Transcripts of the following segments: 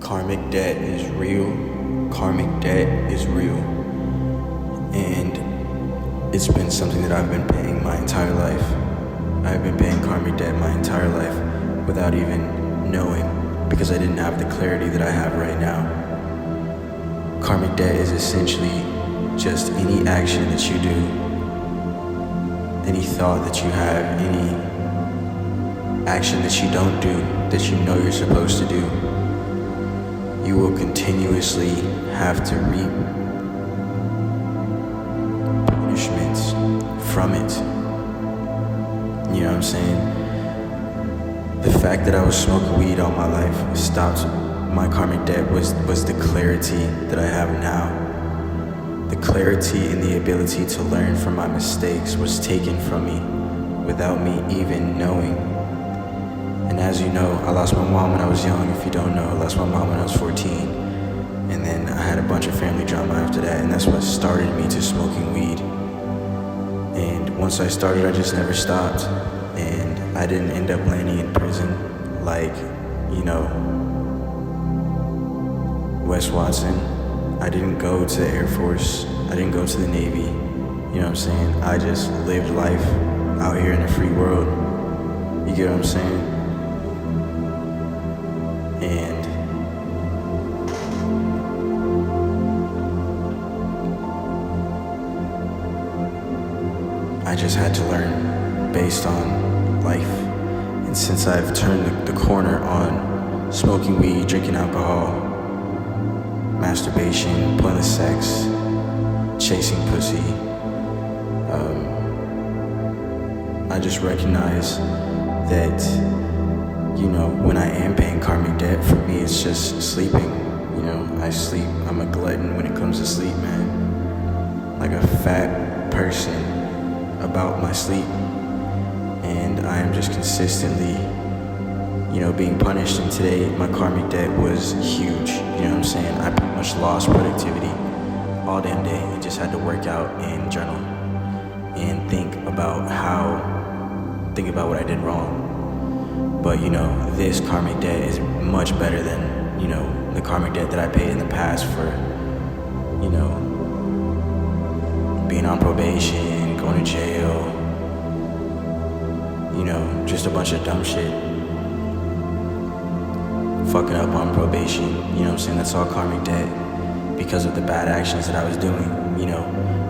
Karmic debt is real. Karmic debt is real. And it's been something that I've been paying my entire life. I've been paying karmic debt my entire life without even knowing, because I didn't have the clarity that I have right now. Karmic debt is essentially just any action that you do, any thought that you have, any action that you don't do that you know you're supposed to do. You will continuously have to reap punishments from it. You know what I'm saying? The fact that I was smoking weed all my life stopped my karmic debt was the clarity that I have now. The clarity and the ability to learn from my mistakes was taken from me without me even knowing. And as you know, I lost my mom when I was young. If you don't know, I lost my mom when I was 14. And then I had a bunch of family drama after that, and that's what started me to smoking weed. And once I started, I just never stopped. And I didn't end up landing in prison like, Wes Watson. I didn't go to the Air Force. I didn't go to the Navy. You know what I'm saying? I just lived life out here in the free world. You get what I'm saying? And I just had to learn based on life. And since I've turned the corner on smoking weed, drinking alcohol, masturbation, pointless sex, chasing pussy, I just recognize that, when I am paying karmic debt, for me it's just sleeping. I sleep. I'm a glutton when it comes to sleep, man. Like a fat person about my sleep. And I am just consistently, being punished. And today, my karmic debt was huge. You know what I'm saying? I pretty much lost productivity all damn day. I just had to work out and journal and think about what I did wrong. But, this karmic debt is much better than, the karmic debt that I paid in the past for, being on probation, going to jail, just a bunch of dumb shit. Fucking up on probation, you know what I'm saying? That's all karmic debt because of the bad actions that I was doing,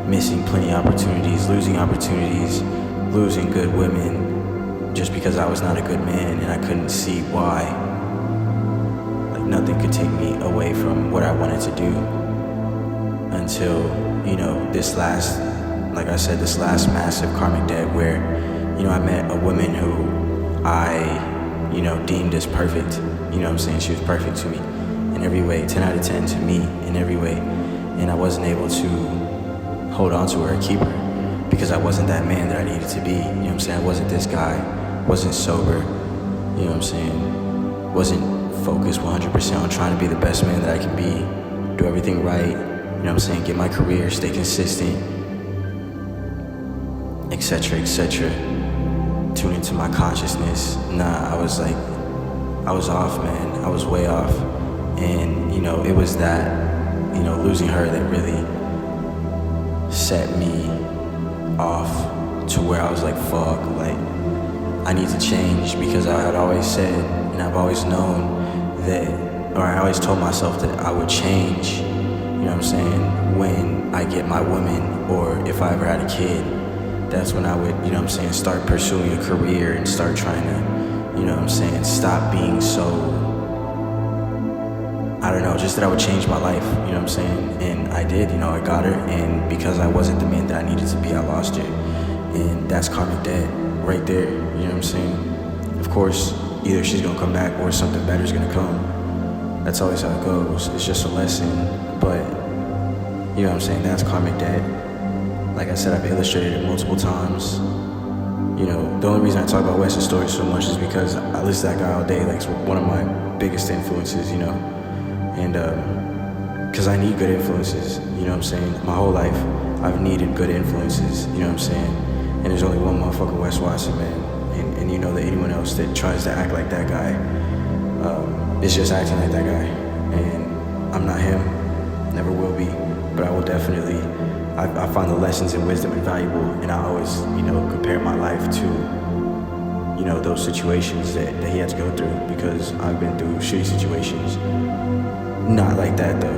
missing plenty of opportunities, losing good women, just because I was not a good man and I couldn't see why. Like nothing could take me away from what I wanted to do until, this last massive karmic debt where, I met a woman who I, deemed as perfect. You know what I'm saying? She was perfect to me in every way, 10 out of 10 to me in every way. And I wasn't able to hold on to her or keep her because I wasn't that man that I needed to be. You know what I'm saying? I wasn't this guy, wasn't sober, you know what I'm saying? Wasn't focused 100% on trying to be the best man that I can be, do everything right, you know what I'm saying? Get my career, stay consistent, etc., etc. Tune into my consciousness. I was off, man. I was way off. And, it was that, losing her that really set me off to where I was like, fuck, like, I need to change, because I had always said, and I've always known that, or I always told myself that I would change, you know what I'm saying, when I get my woman, or if I ever had a kid. That's when I would, start pursuing a career and start trying to, stop being so, just that I would change my life, you know what I'm saying? And I did, I got her, and because I wasn't the man that I needed to be, I lost her. And that's karmic debt right there, you know what I'm saying? Of course, either she's gonna come back or something better is gonna come. That's always how it goes. It's just a lesson, but, you know what I'm saying? That's karmic debt. Like I said, I've illustrated it multiple times. The only reason I talk about Wes's story so much is because I listen to that guy all day. Like, it's one of my biggest influences, and because I need good influences, you know what I'm saying? My whole life, I've needed good influences, you know what I'm saying? And there's only one motherfucker, Wes Watson, man. And that anyone else that tries to act like that guy is just acting like that guy. And I'm not him, never will be, but I will definitely, I find the lessons and wisdom invaluable, and I always, compare my life to, those situations that he had to go through, because I've been through shitty situations. Not like that though.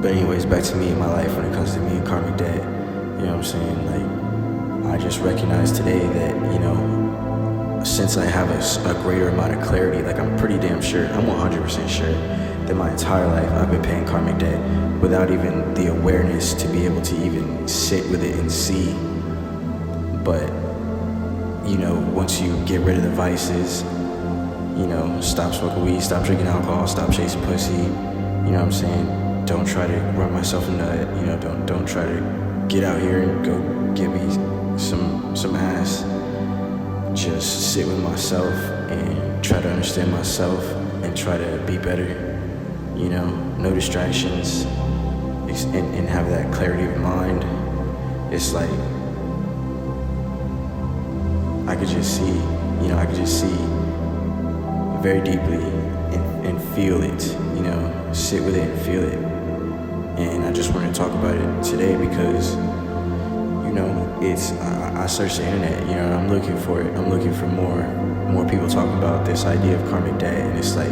But anyways, back to me and my life when it comes to me and karmic debt. You know what I'm saying? Like, I just recognize today that, since I have a greater amount of clarity, like I'm pretty damn sure, I'm 100% sure that my entire life I've been paying karmic debt without even the awareness to be able to even sit with it and see. But once you get rid of the vices, stop smoking weed, stop drinking alcohol, stop chasing pussy, you know what I'm saying? Don't try to run myself a nut, don't try to get out here and go give me some ass. Just sit with myself and try to understand myself and try to be better, no distractions, and have that clarity of mind. It's like, I could just see very deeply and feel it, sit with it and feel it. And I just wanted to talk about it today because, I searched the internet, and I'm looking for it. I'm looking for more people talking about this idea of karmic debt, and it's like,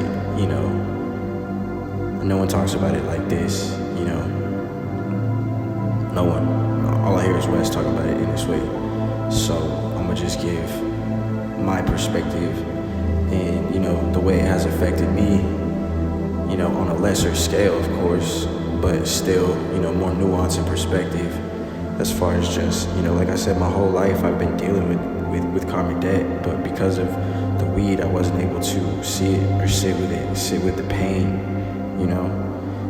no one talks about it like this, no one. All I hear is Wes talking about it in this way. So I'm gonna just give my perspective and, the way it has affected me, on a lesser scale, of course, but still, more nuance and perspective as far as just, like I said, my whole life I've been dealing with karmic debt, but because of the weed, I wasn't able to see it or sit with the pain,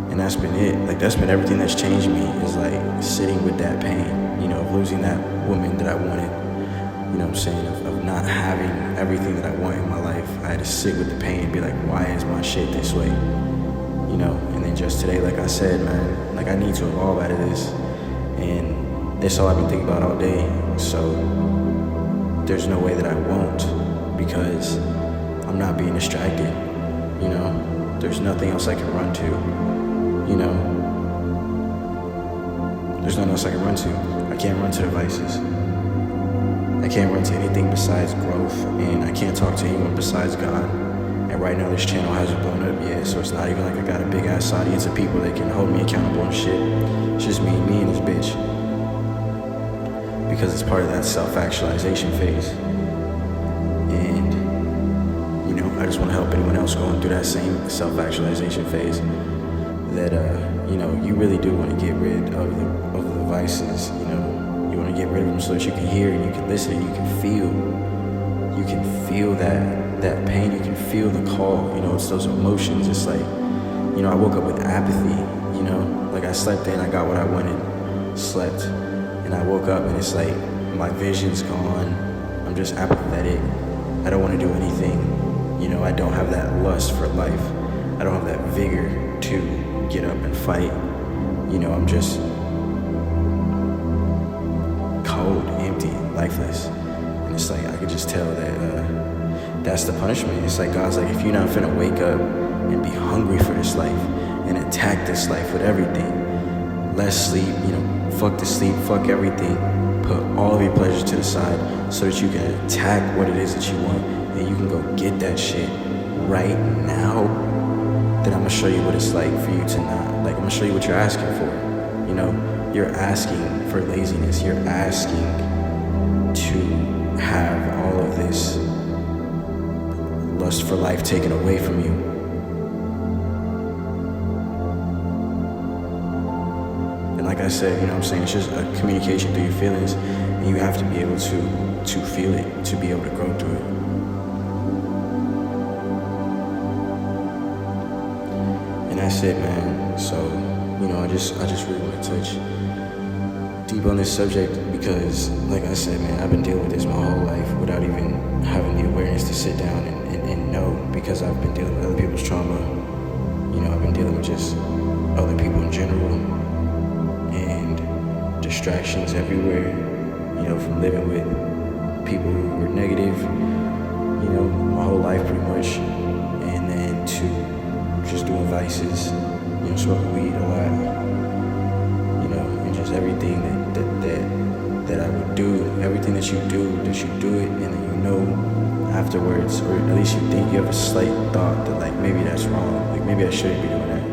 and that's been it. Like, that's been everything that's changed me, is like sitting with that pain, of losing that woman that I wanted, of not having everything that I want in my life. I had to sit with the pain and be like, why is my shit this way? And then just today, like I said, man, like I need to evolve out of this, and that's all I've been thinking about all day. So there's no way that I won't, because I'm not being distracted, there's nothing else I can run to, there's nothing else I can run to. I can't run to the vices. I can't run to anything besides growth, and I can't talk to anyone besides God. And right now this channel hasn't blown up yet, so it's not even like I got a big ass audience of people that can hold me accountable and shit. It's just me and this bitch. Because it's part of that self-actualization phase. And, I just want to help anyone else going through that same self-actualization phase, that, you really do want to get rid of the vices, You want to get rid of them so that you can hear, you can listen, you can feel that pain, you can feel the call, it's those emotions. It's like, I woke up with apathy, like I slept in, I got what I wanted, slept, and I woke up and it's like, my vision's gone, I'm just apathetic, I don't want to do anything, I don't have that lust for life, I don't have that vigor to get up and fight, I'm just cold, empty, lifeless. And it's like, I could just tell that that's the punishment. It's like, God's like, if you're not finna wake up and be hungry for this life and attack this life with everything, less sleep, fuck the sleep, fuck everything, put all of your pleasures to the side so that you can attack what it is that you want, and you can go get that shit right now, then I'm gonna show you what it's like for you to not, like, I'm gonna show you what you're asking for. You're asking for laziness. You're asking to have all of this lust for life taken away from you. And like I said, it's just a communication through your feelings, and you have to be able to feel it, to be able to grow through it. And that's it, man. So, I just really want to touch deep on this subject because, like I said, man, I've been dealing with this my whole life without even having the awareness to sit down and know, because I've been dealing with other people's trauma. I've been dealing with just other people in general and distractions everywhere, from living with people who were negative, my whole life pretty much, and then to just doing vices, smoking weed a lot, and just everything that I would do, everything that you do it, and then afterwards, or at least you think you have a slight thought that like maybe that's wrong, like maybe I shouldn't be doing that.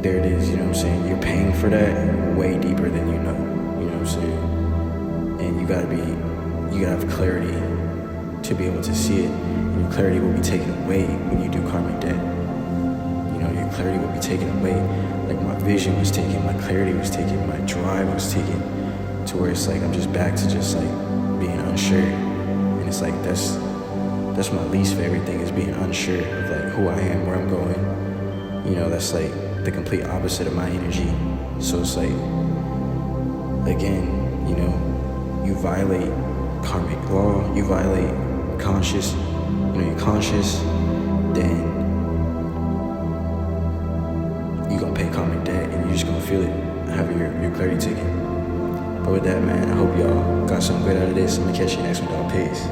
There it is, you're paying for that way deeper than you know what I'm saying? And you gotta have clarity to be able to see it, and your clarity will be taken away when you do karmic debt. Your clarity will be taken away. Like my vision was taken, my clarity was taken, my drive was taken, to where it's like I'm just back to just like being unsure. And it's like that's my least favorite thing, is being unsure of like who I am, where I'm going. That's like the complete opposite of my energy. So it's like, again, you violate karmic law, you violate conscious, you're conscious, then you're gonna pay karmic debt, and you're just gonna feel it, having your clarity taken. But with that, man, I hope y'all got something great out of this. I'm gonna catch you next one, dog. Peace.